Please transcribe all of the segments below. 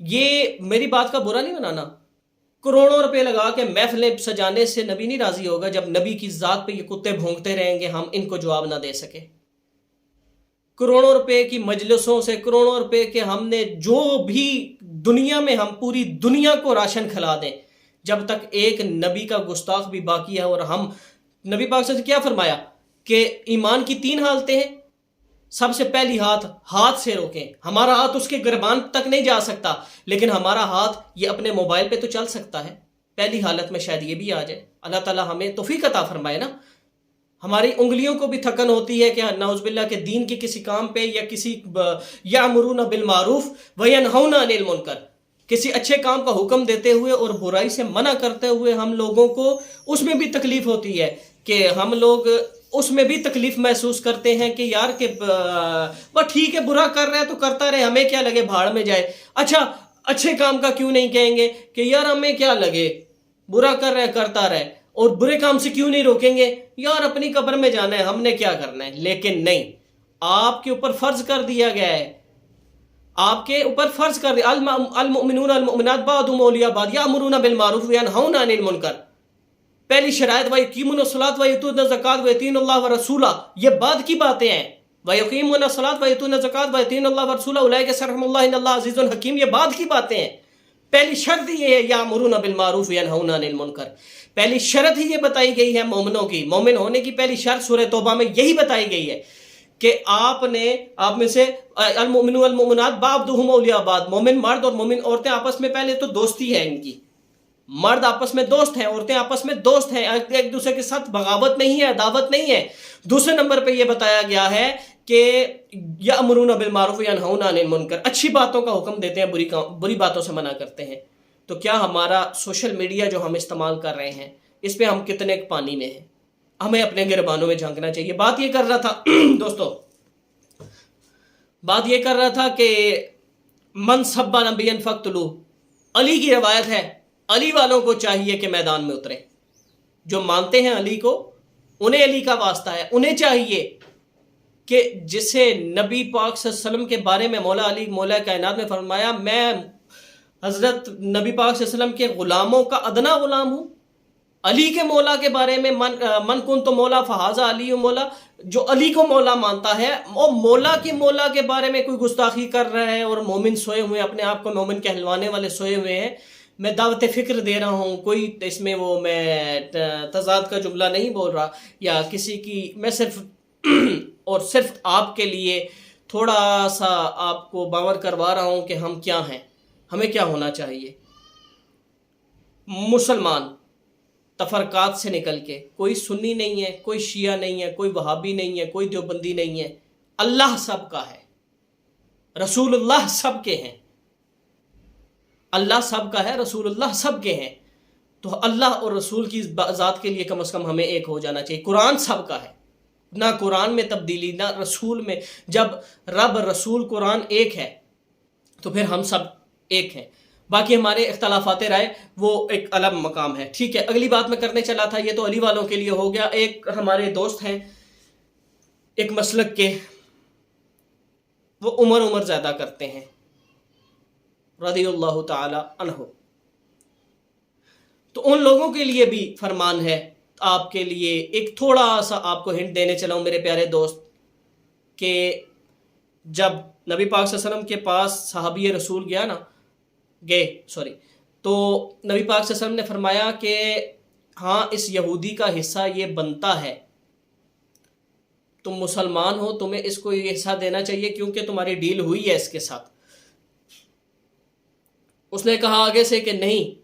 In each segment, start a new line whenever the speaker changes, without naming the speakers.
یہ میری بات کا برا نہیں بنانا. کروڑوں روپے لگا کے محفلیں سجانے سے نبی نہیں راضی ہوگا جب نبی کی ذات پہ یہ کتے بھونکتے رہیں گے ہم ان کو جواب نہ دے سکے. کروڑوں روپے کی مجلسوں سے، کروڑوں روپے کے ہم نے جو بھی دنیا میں ہم پوری دنیا کو راشن کھلا دیں، جب تک ایک نبی کا گستاخ بھی باقی ہے. اور ہم نبی پاک سے کیا فرمایا کہ ایمان کی 3 حالتیں ہیں. سب سے پہلی ہاتھ سے روکیں. ہمارا ہاتھ اس کے گربان تک نہیں جا سکتا، لیکن ہمارا ہاتھ یہ اپنے موبائل پہ تو چل سکتا ہے. پہلی حالت میں شاید یہ بھی آ جائے. اللہ تعالیٰ ہمیں توفیق عطا فرمائے نا. ہماری انگلیوں کو بھی تھکن ہوتی ہے کہ نعوذ باللہ کے دین کے کسی کام پہ یا کسی یامرون بالمعروف وینہون عن المنکر، کسی اچھے کام کا حکم دیتے ہوئے اور برائی سے منع کرتے ہوئے ہم لوگوں کو اس میں بھی تکلیف ہوتی ہے کہ ہم لوگ اس میں بھی تکلیف محسوس کرتے ہیں کہ یار کہ بس ٹھیک ہے، برا کر رہا ہے تو کرتا رہے، ہمیں کیا لگے، بھاڑ میں جائے. اچھا اچھے کام کا کیوں نہیں کہیں گے کہ یار ہمیں کیا لگے، برا کر رہے کرتا رہے. اور برے کام سے کیوں نہیں روکیں گے، یار اپنی قبر میں جانا ہے، ہم نے کیا کرنا ہے. لیکن نہیں، آپ کے اوپر فرض کر دیا گیا ہے، آپ کے اوپر فرض کر دیا. المؤمنون المؤمنات بعضهم اولیاء بعض یامرون بالمعروف وینہون عن المنکر. پہلی شرائط وَيُقِیمُونَ الصَّلَاةَ وَیُؤْتُونَ الزَّکَاةَ وَیُطِیعُونَ اللَّهَ وَرَسُولَهُ، یہ بعد کی باتیں ہیں. وَیُقِیمُونَ الصَّلَاةَ وَیُؤْتُونَ الزَّکَاةَ وَیُطِیعُونَ اللَّهَ وَرَسُولَهُ اولئک سیرحم اللہ ان اللہ عزیز حکیم، یہ بعد کی باتیں ہیں. پہلی شرط یہ ہے یامرون بالمعروف وینہون عن المنکر. پہلی شرط ہی یہ بتائی گئی ہے مومنوں کی. مومن ہونے کی پہلی شرط سورہ توبہ میں یہی بتائی گئی ہے کہ آپ میں سے المؤمنون المؤمنات بعضهم اولیاء بعض، مومن مرد اور مومن عورتیں آپس میں پہلے تو دوستی ہے ان کی. مرد آپس میں دوست ہیں، عورتیں آپس میں دوست ہیں، ایک دوسرے کے ساتھ بغاوت نہیں ہے، عداوت نہیں ہے. دوسرے نمبر پہ یہ بتایا گیا ہے کہ یامرون بالمعروف وینہون عن المنکر، اچھی باتوں کا حکم دیتے ہیں، بری باتوں سے منع کرتے ہیں. تو کیا ہمارا سوشل میڈیا جو ہم استعمال کر رہے ہیں اس پہ ہم کتنے پانی میں ہیں؟ ہمیں اپنے گربانوں میں جھانکنا چاہیے. بات یہ کر رہا تھا دوستو، بات یہ کر رہا تھا کہ من سب نبیا فاقتلوہ. علی کی روایت ہے، علی والوں کو چاہیے کہ میدان میں اتریں. جو مانتے ہیں علی کو، انہیں علی کا واسطہ ہے. انہیں چاہیے کہ جسے نبی پاک صلی اللہ علیہ وسلم کے بارے میں مولا علی مولا کائنات میں فرمایا میں حضرت نبی پاک صلی اللہ علیہ وسلم کے غلاموں کا ادنا غلام ہوں. علی کے مولا کے بارے میں من کن تو مولا فہذا علی مولا، جو علی کو مولا مانتا ہے وہ مولا کے بارے میں کوئی گستاخی کر رہا ہے اور مومن سوئے ہوئے، اپنے آپ کو مومن کہلوانے والے سوئے ہوئے ہیں. میں دعوت فکر دے رہا ہوں، کوئی اس میں وہ میں تضاد کا جملہ نہیں بول رہا یا کسی کی، میں صرف اور صرف آپ کے لیے تھوڑا سا آپ کو باور کروا رہا ہوں کہ ہم کیا ہیں، ہمیں کیا ہونا چاہیے. مسلمان تفرقات سے نکل کے، کوئی سنی نہیں ہے، کوئی شیعہ نہیں ہے، کوئی وہابی نہیں ہے، کوئی دیوبندی نہیں ہے. اللہ سب کا ہے، رسول اللہ سب کے ہیں. اللہ سب کا ہے، رسول اللہ سب کے ہیں. تو اللہ اور رسول کی ذات کے لیے کم از کم ہمیں ایک ہو جانا چاہیے. قرآن سب کا ہے، نہ قرآن میں تبدیلی، نہ رسول میں. جب رب رسول قرآن ایک ہے تو پھر ہم سب ایک ہیں. باقی ہمارے اختلافات رائے وہ ایک الگ مقام ہے. ٹھیک ہے، اگلی بات میں کرنے چلا تھا، یہ تو علی والوں کے لیے ہو گیا. ایک ہمارے دوست ہیں ایک مسلک کے، وہ عمر زیادہ کرتے ہیں رضی اللہ تعالی عنہ. تو ان لوگوں کے لیے بھی فرمان ہے. آپ کے لیے ایک تھوڑا سا آپ کو ہنٹ دینے چلا ہوں میرے پیارے دوست، کہ جب نبی پاک صلی اللہ علیہ وسلم کے پاس صحابی رسول تو نبی پاک صلی اللہ علیہ وسلم نے فرمایا کہ ہاں اس یہودی کا حصہ یہ بنتا ہے، تم مسلمان ہو، تمہیں اس کو یہ حصہ دینا چاہیے کیونکہ تمہاری ڈیل ہوئی ہے اس کے ساتھ. اس نے کہا آگے سے کہ نہیں،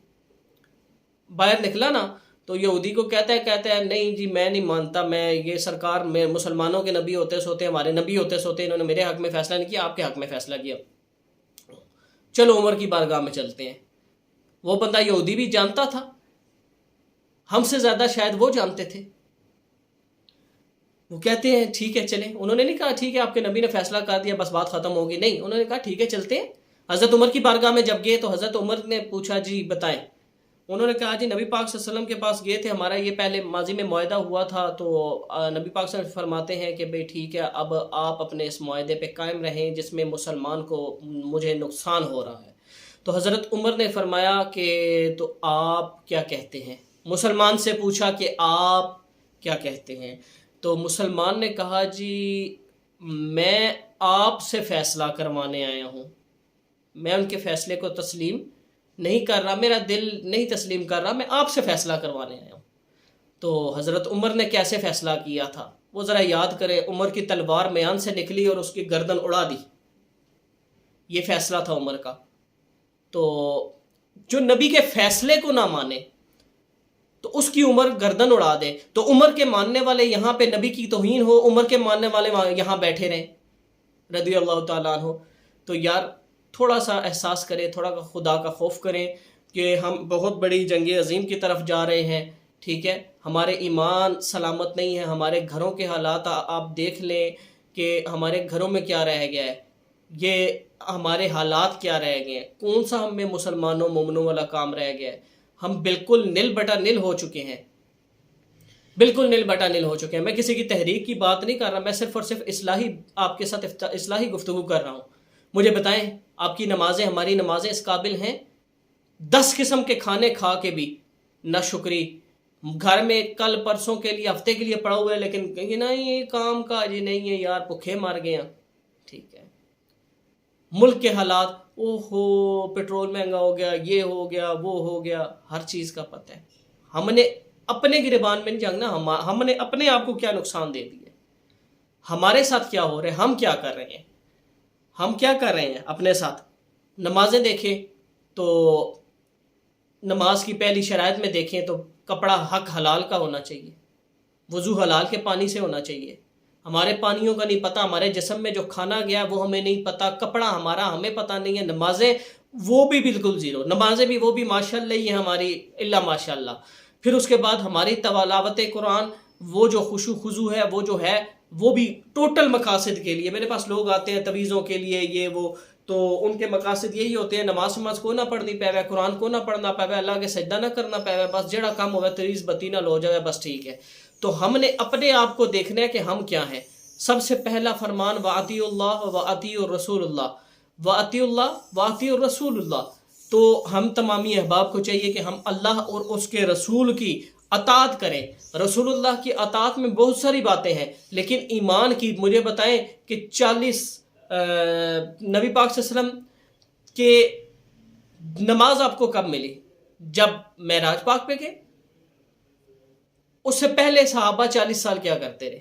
باہر نکلا نا تو یہودی کو کہتا ہے نہیں جی میں نہیں مانتا، میں یہ سرکار میں مسلمانوں کے نبی ہوتے سوتے، ہمارے نبی ہوتے سوتے، انہوں نے میرے حق میں فیصلہ نہیں کیا، آپ کے حق میں فیصلہ کیا، چلو عمر کی بارگاہ میں چلتے ہیں. وہ بندہ یہودی بھی جانتا تھا، ہم سے زیادہ شاید وہ جانتے تھے. وہ کہتے ہیں ٹھیک ہے چلیں. انہوں نے نہیں کہا ٹھیک ہے آپ کے نبی نے فیصلہ کر دیا بس بات ختم ہوگی، نہیں، انہوں نے کہا ٹھیک ہے چلتے ہیں. حضرت عمر کی بارگاہ میں جب گئے تو حضرت عمر نے پوچھا جی بتائیں. انہوں نے کہا جی نبی پاک صلی اللہ علیہ وسلم کے پاس گئے تھے، ہمارا یہ پہلے ماضی میں معاہدہ ہوا تھا، تو نبی پاک صلی اللہ علیہ وسلم فرماتے ہیں کہ بھئی ٹھیک ہے اب آپ اپنے اس معاہدے پہ قائم رہیں جس میں مسلمان کو مجھے نقصان ہو رہا ہے. تو حضرت عمر نے فرمایا کہ تو آپ کیا کہتے ہیں؟ مسلمان سے پوچھا کہ آپ کیا کہتے ہیں؟ تو مسلمان نے کہا جی میں آپ سے فیصلہ کروانے آیا ہوں، میں ان کے فیصلے کو تسلیم نہیں کر رہا، میرا دل نہیں تسلیم کر رہا، میں آپ سے فیصلہ کروانے آیا ہوں۔ تو حضرت عمر نے کیسے فیصلہ کیا تھا وہ ذرا یاد کرے۔ عمر کی تلوار میان سے نکلی اور اس کی گردن اڑا دی، یہ فیصلہ تھا عمر کا۔ تو جو نبی کے فیصلے کو نہ مانے تو اس کی عمر گردن اڑا دے، تو عمر کے ماننے والے یہاں پہ نبی کی توہین ہو، عمر کے ماننے والے یہاں بیٹھے رہیں رضی اللہ تعالیٰ عنہ۔ تو یار تھوڑا سا احساس کریں، تھوڑا خدا کا خوف کریں کہ ہم بہت بڑی جنگ عظیم کی طرف جا رہے ہیں، ٹھیک ہے؟ ہمارے ایمان سلامت نہیں ہے، ہمارے گھروں کے حالات آپ دیکھ لیں کہ ہمارے گھروں میں کیا رہ گیا ہے، یہ ہمارے حالات کیا رہ گئے ہیں، کون سا ہم میں مسلمانوں مومنوں والا کام رہ گیا ہے۔ ہم بالکل نل بٹا نل ہو چکے ہیں، بالکل نل بٹا نل ہو چکے ہیں۔ میں کسی کی تحریک کی بات نہیں کر رہا، میں صرف اور صرف اصلاحی آپ کے ساتھ اصلاحی گفتگو کر رہا ہوں۔ مجھے بتائیں آپ کی نمازیں ہماری نمازیں اس قابل ہیں؟ 10 قسم کے کھانے کھا کے بھی نہ شکری، گھر میں کل پرسوں کے لیے ہفتے کے لیے پڑا ہوا ہے، لیکن کہیں نہیں یہ کام کاج ہی نہیں ہے یار، بھوکے مار گئے ہیں، ٹھیک ہے؟ ملک کے حالات، اوہو پیٹرول مہنگا ہو گیا، یہ ہو گیا، وہ ہو گیا، ہر چیز کا پتہ ہے۔ ہم نے اپنے گریبان میں نہیں جاننا، ہم نے اپنے آپ کو کیا نقصان دے دیا، ہمارے ساتھ کیا ہو رہا ہے، ہم کیا کر رہے ہیں، ہم کیا کر رہے ہیں اپنے ساتھ۔ نمازیں دیکھیں تو نماز کی پہلی شرائط میں دیکھیں تو کپڑا حق حلال کا ہونا چاہیے، وضو حلال کے پانی سے ہونا چاہیے۔ ہمارے پانیوں کا نہیں پتہ، ہمارے جسم میں جو کھانا گیا وہ ہمیں نہیں پتہ، کپڑا ہمارا ہمیں پتہ نہیں ہے، نمازیں وہ بھی بالکل زیرو، نمازیں بھی وہ بھی ماشاءاللہ ہی ہیں ہماری الا ماشاءاللہ۔ پھر اس کے بعد ہماری تلاوت قرآن، وہ جو خشوع خضوع ہے وہ بھی ٹوٹل مقاصد کے لیے۔ میرے پاس لوگ آتے ہیں تویزوں کے لیے یہ وہ، تو ان کے مقاصد یہی ہوتے ہیں نماز کو نہ پڑھنی پے، قرآن کو نہ پڑھنا پے، اللہ کے سجدہ نہ کرنا پے، بس جڑا کام ہوگا تریز بتی نہ لو جائے، بس ٹھیک ہے۔ تو ہم نے اپنے آپ کو دیکھنا ہے کہ ہم کیا ہیں۔ سب سے پہلا فرمان وَأَطِيعُوا اللَّهَ وَأَطِيعُوا الرَّسُولَ اللَّهَ، وَأَطِيعُوا اللَّهَ وَأَطِيعُوا الرَّسُولَ اللَّهَ۔ تو ہم تمامی احباب کو چاہیے کہ ہم اللہ اور اس کے رسول کی اطاعت کریں۔ رسول اللہ کی اطاعت میں بہت ساری باتیں ہیں، لیکن ایمان کی مجھے بتائیں کہ 40 نبی پاک صلی اللہ علیہ وسلم کہ نماز آپ کو کب ملی؟ جب معراج پاک پہ گئے۔ اس سے پہلے صحابہ 40 سال کیا کرتے رہے؟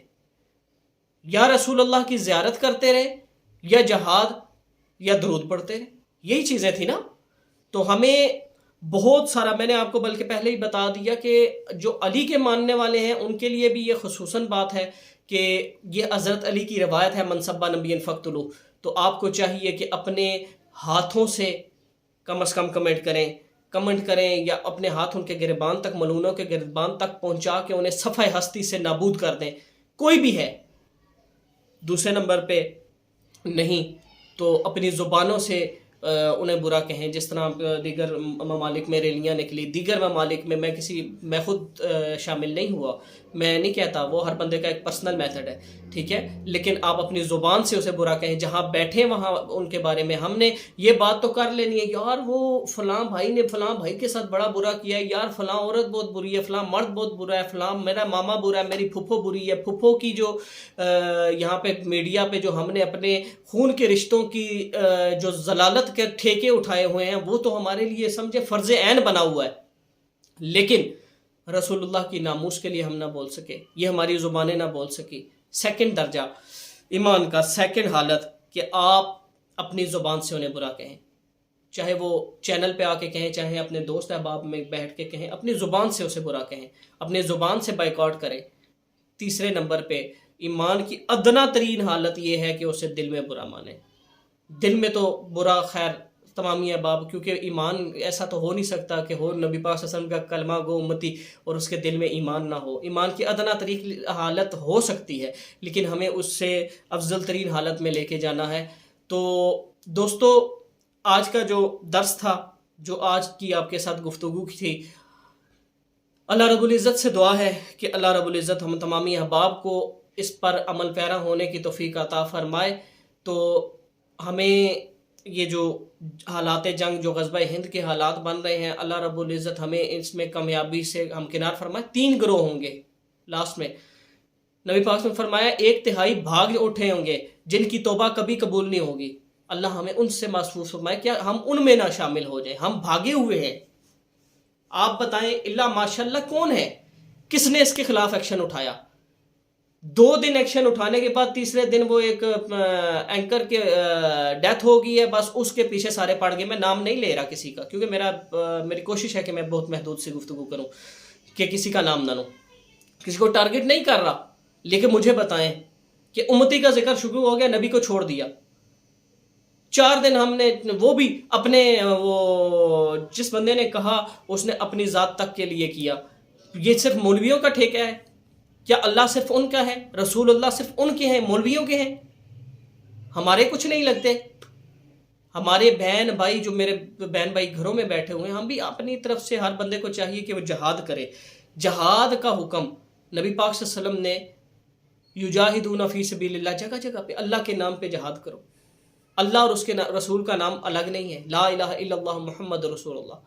یا رسول اللہ کی زیارت کرتے رہے، یا جہاد، یا درود پڑھتے رہے، یہی چیزیں تھی نا۔ تو ہمیں بہت سارا، میں نے آپ کو بلکہ پہلے ہی بتا دیا کہ جو علی کے ماننے والے ہیں ان کے لیے بھی یہ خصوصاً بات ہے کہ یہ حضرت علی کی روایت ہے، من سب نبی فقتلوہ۔ تو آپ کو چاہیے کہ اپنے ہاتھوں سے کم از کم کمنٹ کریں یا اپنے ہاتھ ان کے گریبان تک، ملعونوں کے گریبان تک پہنچا کے انہیں صفحہ ہستی سے نابود کر دیں، کوئی بھی ہے۔ دوسرے نمبر پہ نہیں تو اپنی زبانوں سے انہیں برا کہیں، جس طرح دیگر ممالک میں ریلیاں نکلی، دیگر ممالک میں میں خود شامل نہیں ہوا، میں نہیں کہتا، وہ ہر بندے کا ایک پرسنل میتھڈ ہے، ٹھیک ہے، لیکن آپ اپنی زبان سے اسے برا کہیں، جہاں بیٹھے وہاں ان کے بارے میں ہم نے یہ بات تو کر لینی ہے، یار وہ فلاں بھائی نے فلاں بھائی کے ساتھ بڑا برا کیا ہے، یار فلاں عورت بہت بری ہے، فلاں مرد بہت برا ہے، فلاں میرا ماما برا ہے، میری پھپھو بری ہے۔ پھپھو کی جو یہاں پہ میڈیا پہ جو ہم نے اپنے خون کے رشتوں کی جو ضلالت کے ٹھیکے اٹھائے ہوئے ہیں، وہ تو ہمارے لیے سمجھے فرض عین بنا ہوا ہے، لیکن رسول اللہ کی ناموس کے لیے ہم نہ بول سکے، یہ ہماری زبانیں نہ بول سکی۔ سیکنڈ درجہ ایمان کا، سیکنڈ حالت کہ آپ اپنی زبان سے انہیں برا کہیں، چاہے وہ چینل پہ آ کے کہیں، چاہے اپنے دوست احباب میں بیٹھ کے کہیں، اپنی زبان سے اسے برا کہیں، اپنی زبان سے بائیکاٹ کریں۔ تیسرے نمبر پہ ایمان کی ادنا ترین حالت یہ ہے کہ اسے دل میں برا مانے۔ دل میں تو برا، خیر تمامی احباب، کیونکہ ایمان ایسا تو ہو نہیں سکتا کہ ہو نبی پاک صلی اللہ علیہ وسلم کا کلمہ گو امتی اور اس کے دل میں ایمان نہ ہو۔ ایمان کی ادنا ترین حالت ہو سکتی ہے، لیکن ہمیں اس سے افضل ترین حالت میں لے کے جانا ہے۔ تو دوستو، آج کا جو درس تھا، جو آج کی آپ کے ساتھ گفتگو تھی، اللہ رب العزت سے دعا ہے کہ اللہ رب العزت ہم تمامی احباب کو اس پر عمل پیرا ہونے کی توفیق عطا فرمائے۔ تو ہمیں یہ جو حالات جنگ جو غزوہ ہند کے حالات بن رہے ہیں، اللہ رب العزت ہمیں اس میں کامیابی سے ہمکنار فرمائے۔ 3 گروہ ہوں گے لاسٹ میں، نبی پاک نے فرمایا 1/3 بھاگ اٹھے ہوں گے جن کی توبہ کبھی قبول نہیں ہوگی۔ اللہ ہمیں ان سے محفوظ فرمائے، کیا ہم ان میں نہ شامل ہو جائیں۔ ہم بھاگے ہوئے ہیں، آپ بتائیں اللہ ماشاءاللہ کون ہے؟ کس نے اس کے خلاف ایکشن اٹھایا؟ 2 دن ایکشن اٹھانے کے بعد تیسرے دن وہ ایک اینکر کے ڈیتھ ہو گئی ہے، بس اس کے پیچھے سارے پڑ گئے۔ میں نام نہیں لے رہا کسی کا، کیونکہ میری کوشش ہے کہ میں بہت محدود سے گفتگو کروں کہ کسی کا نام نہ لوں، کسی کو ٹارگٹ نہیں کر رہا، لیکن مجھے بتائیں کہ امتی کا ذکر شروع ہو گیا، نبی کو چھوڑ دیا۔ 4 دن ہم نے، وہ بھی اپنے، وہ جس بندے نے کہا اس نے اپنی ذات تک کے لیے کیا۔ یہ صرف مولویوں کا ٹھیکہ ہے؟ کیا اللہ صرف ان کا ہے؟ رسول اللہ صرف ان کے ہیں، مولویوں کے ہیں؟ ہمارے کچھ نہیں لگتے؟ ہمارے بہن بھائی، جو میرے بہن بھائی گھروں میں بیٹھے ہوئے ہیں، ہم بھی اپنی طرف سے ہر بندے کو چاہیے کہ وہ جہاد کرے۔ جہاد کا حکم نبی پاک صلی اللہ علیہ وسلم نے، یجاہدون فی سبیل اللہ، جگہ جگہ پہ اللہ کے نام پہ جہاد کرو۔ اللہ اور اس کے رسول کا نام الگ نہیں ہے، لا الہ الا اللہ محمد رسول اللہ۔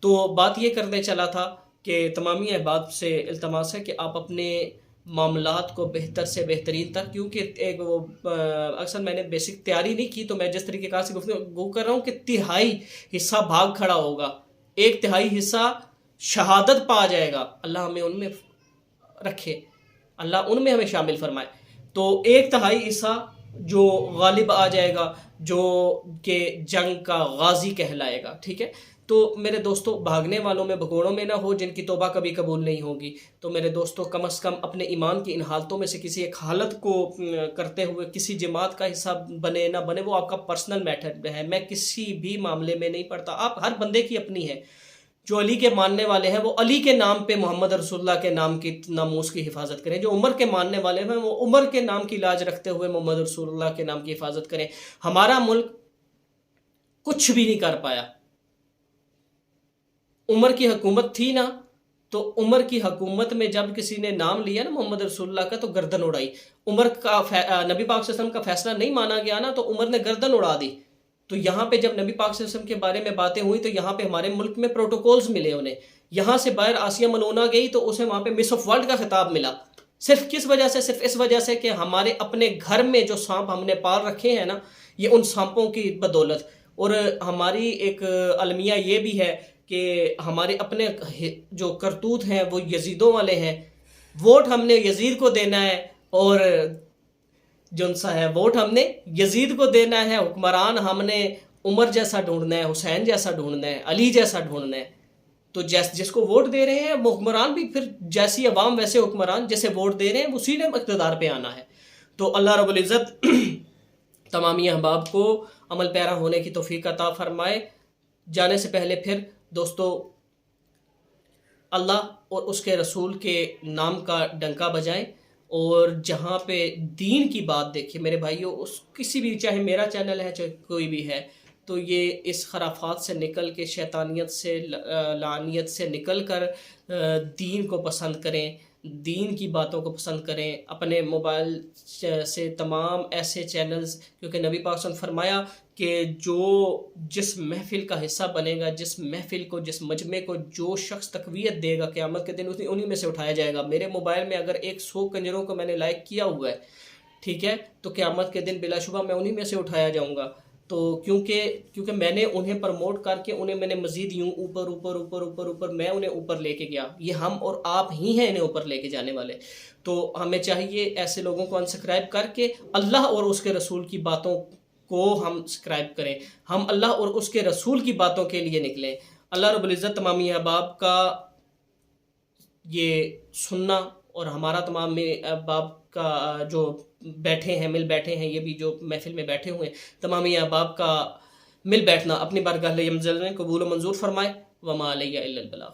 تو بات یہ کرنے چلا تھا کہ تمامی احباب سے التماس ہے کہ آپ اپنے معاملات کو بہتر سے بہترین تک، کیونکہ ایک وہ اکثر میں نے بیسک تیاری نہیں کی، تو میں جس طریقے کار سے گفتگو کر رہا ہوں کہ 1/3 حصہ بھاگ کھڑا ہوگا، 1/3 حصہ شہادت پا جائے گا۔ اللہ ہمیں ان میں رکھے، اللہ ان میں ہمیں شامل فرمائے۔ تو 1/3 حصہ جو غالب آ جائے گا، جو کہ جنگ کا غازی کہلائے گا، ٹھیک ہے؟ تو میرے دوستو، بھاگنے والوں میں بھگوڑوں میں نہ ہو جن کی توبہ کبھی قبول نہیں ہوگی۔ تو میرے دوستو، کم از کم اپنے ایمان کی ان حالتوں میں سے کسی ایک حالت کو کرتے ہوئے کسی جماعت کا حصہ بنے نہ بنے، وہ آپ کا پرسنل میٹر ہے، میں کسی بھی معاملے میں نہیں پڑتا۔ آپ ہر بندے کی اپنی ہے۔ جو علی کے ماننے والے ہیں وہ علی کے نام پہ محمد رسول اللہ کے نام کی ناموس کی حفاظت کریں، جو عمر کے ماننے والے ہیں وہ عمر کے نام کی لاج رکھتے ہوئے محمد رسول اللہ کے نام کی حفاظت کریں۔ ہمارا ملک کچھ بھی نہیں کر پایا۔ عمر کی حکومت تھی نا، تو عمر کی حکومت میں جب کسی نے نام لیا نا محمد رسول اللہ کا، تو گردن اڑائی۔ عمر کا نبی پاک صلی اللہ علیہ وسلم کا فیصلہ نہیں مانا گیا نا، تو عمر نے گردن اڑا دی۔ تو یہاں پہ جب نبی پاک صلی اللہ علیہ وسلم کے بارے میں باتیں ہوئی، تو یہاں پہ ہمارے ملک میں پروٹوکولز ملے انہیں۔ یہاں سے باہر آسیہ ملونہ گئی تو اسے وہاں پہ مس آف ورلڈ کا خطاب ملا۔ صرف کس وجہ سے؟ صرف اس وجہ سے کہ ہمارے اپنے گھر میں جو سانپ ہم نے پال رکھے ہیں نا، یہ ان سانپوں کی بدولت۔ اور ہماری ایک المیہ یہ بھی ہے کہ ہمارے اپنے جو کرتوت ہیں وہ یزیدوں والے ہیں۔ ووٹ ہم نے یزید کو دینا ہے، اور جن سا ہے ووٹ ہم نے یزید کو دینا ہے۔ حکمران ہم نے عمر جیسا ڈھونڈنا ہے، حسین جیسا ڈھونڈنا ہے، علی جیسا ڈھونڈنا ہے۔ تو جس کو ووٹ دے رہے ہیں وہ حکمران بھی پھر جیسی عوام ویسے حکمران، جیسے ووٹ دے رہے ہیں اسی نے اقتدار پہ آنا ہے۔ تو اللہ رب العزت تمامی احباب کو عمل پیرا ہونے کی توفیق عطا فرمائے۔ جانے سے پہلے پھر دوستو، اللہ اور اس کے رسول کے نام کا ڈنکا بجائیں، اور جہاں پہ دین کی بات دیکھیں میرے بھائیوں، اس کسی بھی، چاہے میرا چینل ہے چاہے کوئی بھی ہے، تو یہ اس خرافات سے نکل کے، شیطانیت سے، لعنیت سے نکل کر دین کو پسند کریں، دین کی باتوں کو پسند کریں۔ اپنے موبائل سے تمام ایسے چینلز، کیونکہ نبی پاک صلی اللہ علیہ وسلم نے فرمایا کہ جس محفل کا حصہ بنے گا، جس محفل کو، جس مجمع کو جو شخص تقویت دے گا، قیامت کے دن انہی میں سے اٹھایا جائے گا۔ میرے موبائل میں اگر 100 کنجروں کو میں نے لائک کیا ہوا ہے، ٹھیک ہے، تو قیامت کے دن بلا شبہ میں انہی میں سے اٹھایا جاؤں گا۔ تو کیونکہ میں نے انہیں پروموٹ کر کے انہیں میں نے مزید یوں اوپر میں انہیں اوپر لے کے گیا۔ یہ ہم اور آپ ہی ہیں انہیں اوپر لے کے جانے والے۔ تو ہمیں چاہیے ایسے لوگوں کو انسکرائب کر کے اللہ اور اس کے رسول کی باتوں کو ہم سبسکرائب کریں، ہم اللہ اور اس کے رسول کی باتوں کے لیے نکلیں۔ اللہ رب العزت تمامی احباب کا یہ سننا، اور ہمارا تمام احباب کا جو بیٹھے ہیں، مل بیٹھے ہیں، یہ بھی جو محفل میں بیٹھے ہوئے ہیں، تمامی احباب کا مل بیٹھنا اپنی بارگاہ منزل میں قبول و منظور فرمائے۔ وما علیہ الا البلاغ۔